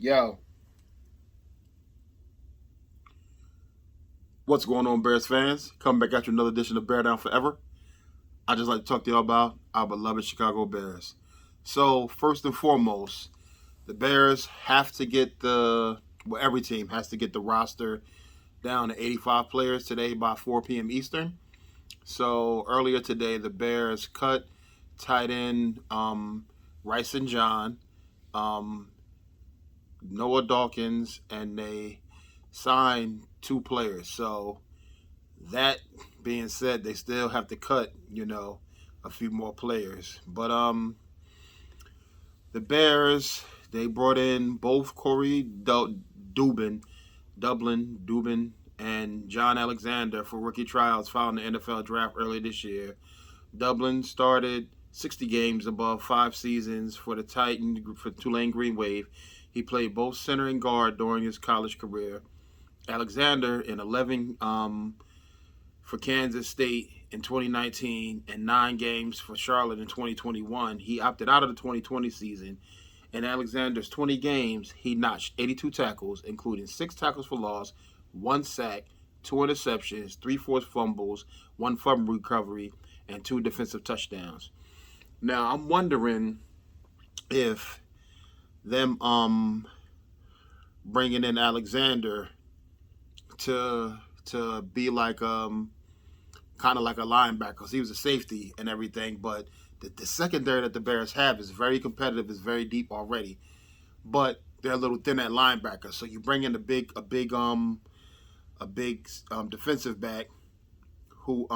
Yo, what's going on, Bears fans? Coming back after another edition of Bear Down Forever. I just like to talk to y'all about our beloved Chicago Bears. So, first and foremost, the Bears have to get every team has to get the roster down to 85 players today by 4 p.m. Eastern. So, earlier today, the Bears cut tight end Rice and John, um, Noah Dawkins, and they signed two players. So, that being said, they still have to cut, a few more players. But the Bears, they brought in both Dubin, Dubin, and John Alexander for rookie trials following the NFL draft earlier this year. Dublin started 60 games above 5 seasons for the for Tulane Green Wave. He played both center and guard during his college career. Alexander in 11 for Kansas State in 2019 and 9 games for Charlotte in 2021. He opted out of the 2020 season. In Alexander's 20 games, he notched 82 tackles, including 6 tackles for loss, 1 sack, 2 interceptions, 3 forced fumbles, 1 fumble recovery, and 2 defensive touchdowns. Now, I'm wondering if them bringing in Alexander to be like kind of like a linebacker because he was a safety and everything. But the secondary that the Bears have is very competitive, is very deep already. But they're a little thin at linebacker, so you bring in a big defensive back who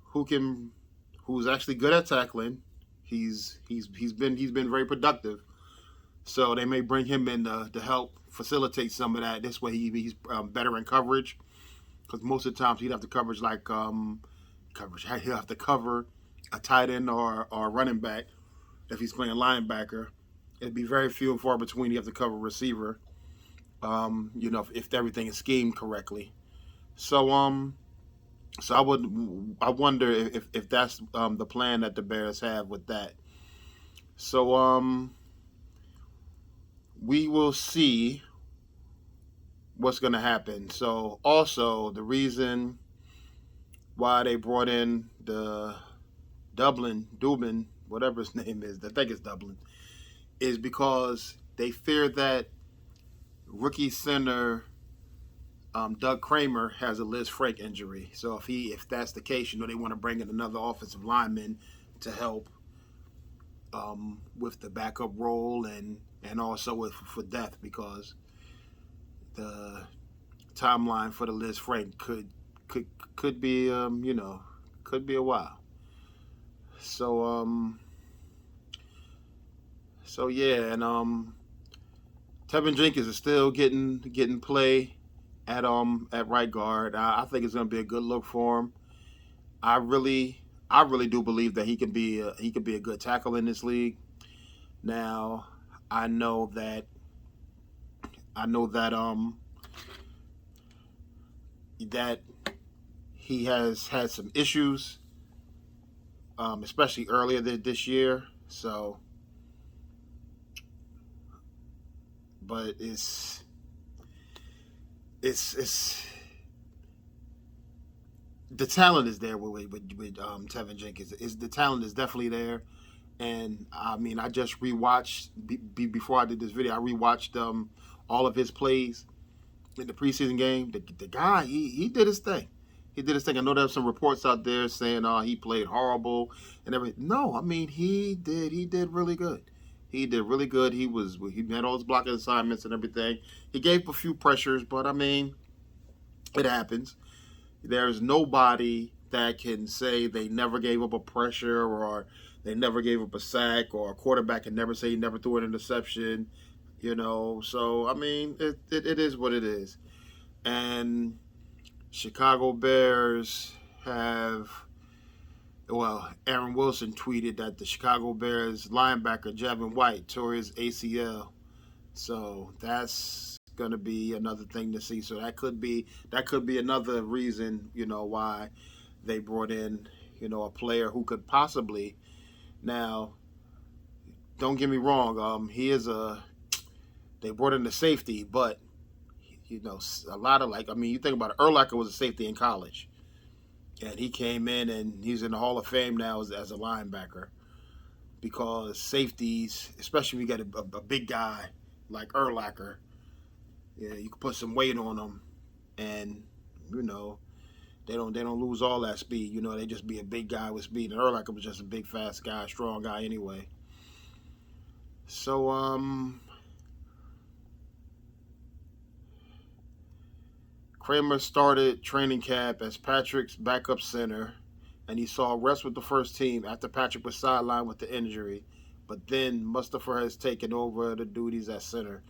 who can who's actually good at tackling. He's been very productive. So they may bring him in to help facilitate some of that. This way he's better in coverage because most of the times he'd have to coverage like coverage. He'll have to cover a tight end or a running back if he's playing linebacker. It'd be very few and far between. You have to cover a receiver. If everything is schemed correctly. So so I wonder if that's the plan that the Bears have with that. So we will see what's going to happen. So also the reason why they brought in the Dubin, whatever his name is, I think it's Dublin, is because they fear that rookie center Doug Kramer has a Liz Frank injury. So if that's the case, they want to bring in another offensive lineman to help with the backup role and also for depth because the timeline for the Liz Frank could be could be a while. So yeah, and Tevin Jenkins is still getting play at right guard. I think it's going to be a good look for him. I really I really do believe that he could be a good tackle in this league. Now, I know that I know that he has had some issues, especially earlier this year. So, but it's the talent is there with Tevin Jenkins. Is the talent is definitely there, and I mean I just rewatched before I did this video. I rewatched all of his plays in the preseason game. The guy he did his thing. He did his thing. I know there's some reports out there saying he played horrible and everything. No, I mean he did really good. He did really good. He had all his blocking assignments and everything. He gave a few pressures, but I mean it happens. There's nobody that can say they never gave up a pressure or they never gave up a sack or a quarterback can never say he never threw an interception. So I mean it is what it is. And Chicago Bears have, well, Aaron Wilson tweeted that the Chicago Bears linebacker Javin White tore his ACL. So that's going to be another thing to see. So that could be another reason, why they brought in, a player who could possibly. Now, don't get me wrong. He is a They brought in the safety, but a lot of you think about it, Urlacher was a safety in college, and he came in and he's in the Hall of Fame now as a linebacker because safeties, especially when you get a big guy like Urlacher, you can put some weight on them, and they don't lose all that speed. They just be a big guy with speed, and Urlacher was just a big, fast guy, strong guy anyway. So Kramer started training camp as Patrick's backup center, and he saw rest with the first team after Patrick was sidelined with the injury. But then Mustipher has taken over the duties at center.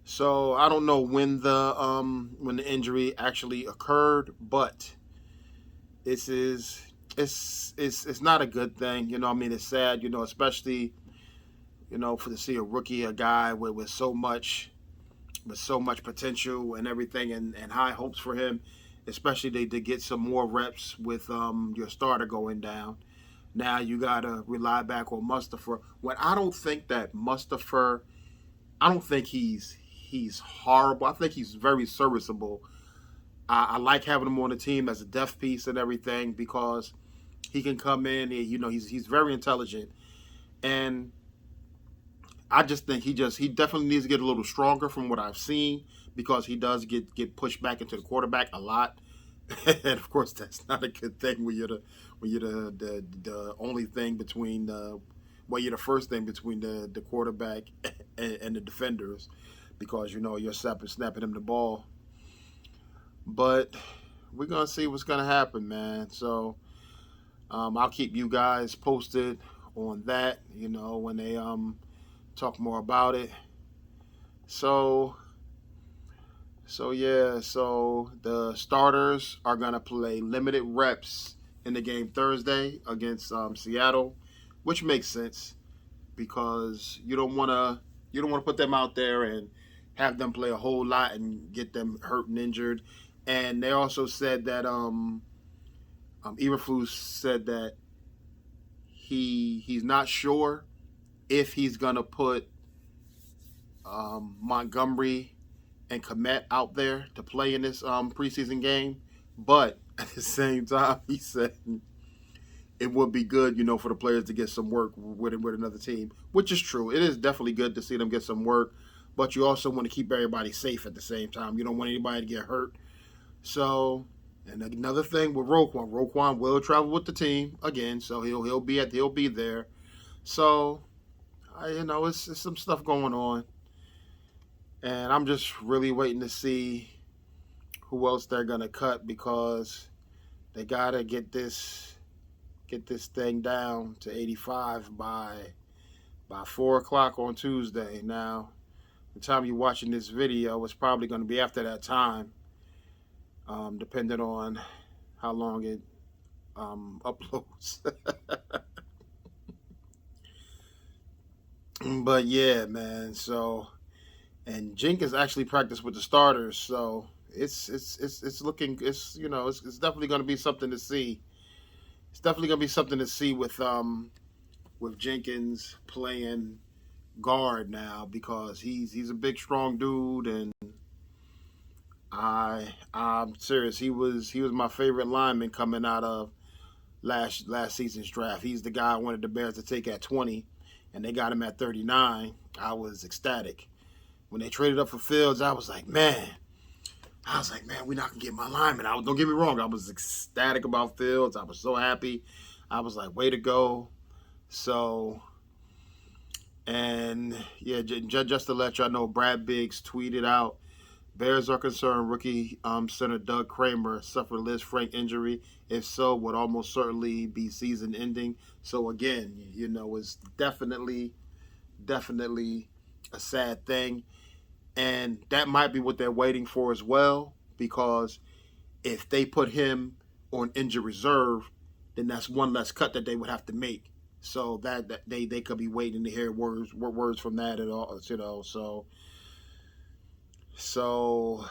So I don't know when the injury actually occurred, but it's not a good thing. It's sad. Especially for to see a rookie, a guy with so much potential and everything, and high hopes for him, especially to get some more reps with your starter going down. Now you gotta rely back on Mustipher. When I don't think that Mustipher, I don't think he's horrible. I think he's very serviceable. I like having him on the team as a depth piece and everything because he can come in. And, he's very intelligent, and I just think he definitely needs to get a little stronger from what I've seen because he does get pushed back into the quarterback a lot, and of course that's not a good thing when you're the only thing between you're the first thing between the quarterback and the defenders because you're snapping him the ball. But we're gonna see what's gonna happen, man. So I'll keep you guys posted on that. When they talk more about it. So the starters are gonna play limited reps in the game Thursday against Seattle, which makes sense because you don't want to put them out there and have them play a whole lot and get them hurt and injured. And they also said that Eberflus said that he's not sure if he's gonna put Montgomery and Kmet out there to play in this preseason game, but at the same time, he said it would be good, for the players to get some work with another team, which is true. It is definitely good to see them get some work, but you also want to keep everybody safe at the same time. You don't want anybody to get hurt. So, and another thing with Roquan will travel with the team again, so he'll be there. So, it's some stuff going on, and I'm just really waiting to see who else they're gonna cut because they gotta get this thing down to 85 by 4:00 on Tuesday. Now, the time you're watching this video, it's probably going to be after that time, depending on how long it uploads. But yeah, man. So, and Jenkins actually practiced with the starters, so it's looking it's definitely going to be something to see. It's definitely going to be something to see with Jenkins playing guard now because he's a big, strong dude, and I'm serious. He was my favorite lineman coming out of last season's draft. He's the guy I wanted the Bears to take at 20, and they got him at 39. I was ecstatic. When they traded up for Fields, I was like, man, we're not going to get my lineman. Don't get me wrong. I was ecstatic about Fields. I was so happy. I was like, way to go. So, and yeah, just to let y'all know, Brad Biggs tweeted out, Bears are concerned rookie center Doug Kramer suffered Liz Frank injury. If so, would almost certainly be season ending. So again, it's definitely a sad thing. And that might be what they're waiting for as well, because if they put him on injured reserve, then that's one less cut that they would have to make. So that they could be waiting to hear words from that at all, So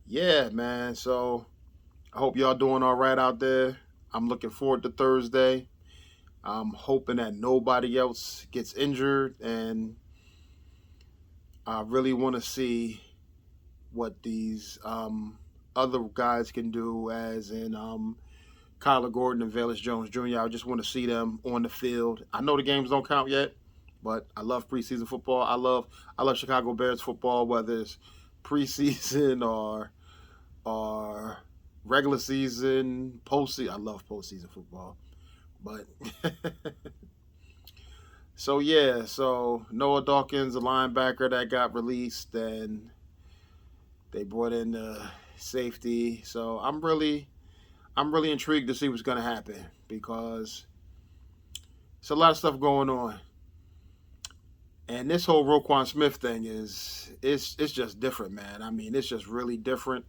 yeah, man. So I hope y'all doing all right out there. I'm looking forward to Thursday. I'm hoping that nobody else gets injured, and I really want to see what these other guys can do, as in Kyler Gordon and Velus Jones Jr. I just want to see them on the field. I know the games don't count yet, but I love preseason football. I love Chicago Bears football, whether it's preseason or regular season, postseason. I love postseason football. But so yeah, so Noah Dawkins, a linebacker that got released, and they brought in the safety. So I'm really intrigued to see what's going to happen, because it's a lot of stuff going on. And this whole Roquan Smith thing it's just different, man. I mean, it's just really different.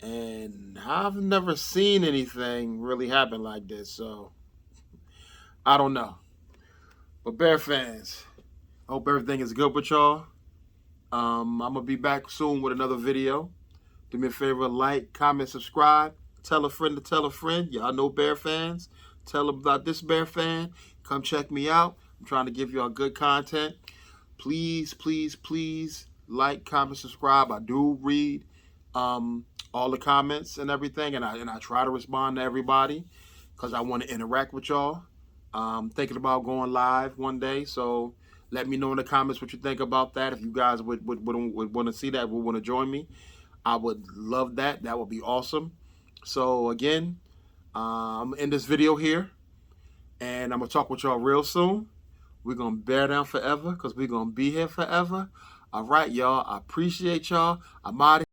And I've never seen anything really happen like this. So I don't know. But Bear fans, I hope everything is good with y'all. I'm going to be back soon with another video. Do me a favor, like, comment, subscribe. Tell a friend to tell a friend. Y'all know Bear fans. Tell them about this Bear fan. Come check me out. I'm trying to give y'all good content. Please, please, please like, comment, subscribe. I do read all the comments and everything, and I try to respond to everybody, because I want to interact with y'all. Thinking about going live one day, so let me know in the comments what you think about that. If you guys would want to see that, would want to join me, I would love that. That would be awesome. So again, I'm in this video here, and I'm gonna talk with y'all real soon. We're gonna bear down forever, because we're gonna be here forever. All right, y'all. I appreciate y'all. I'm out of here.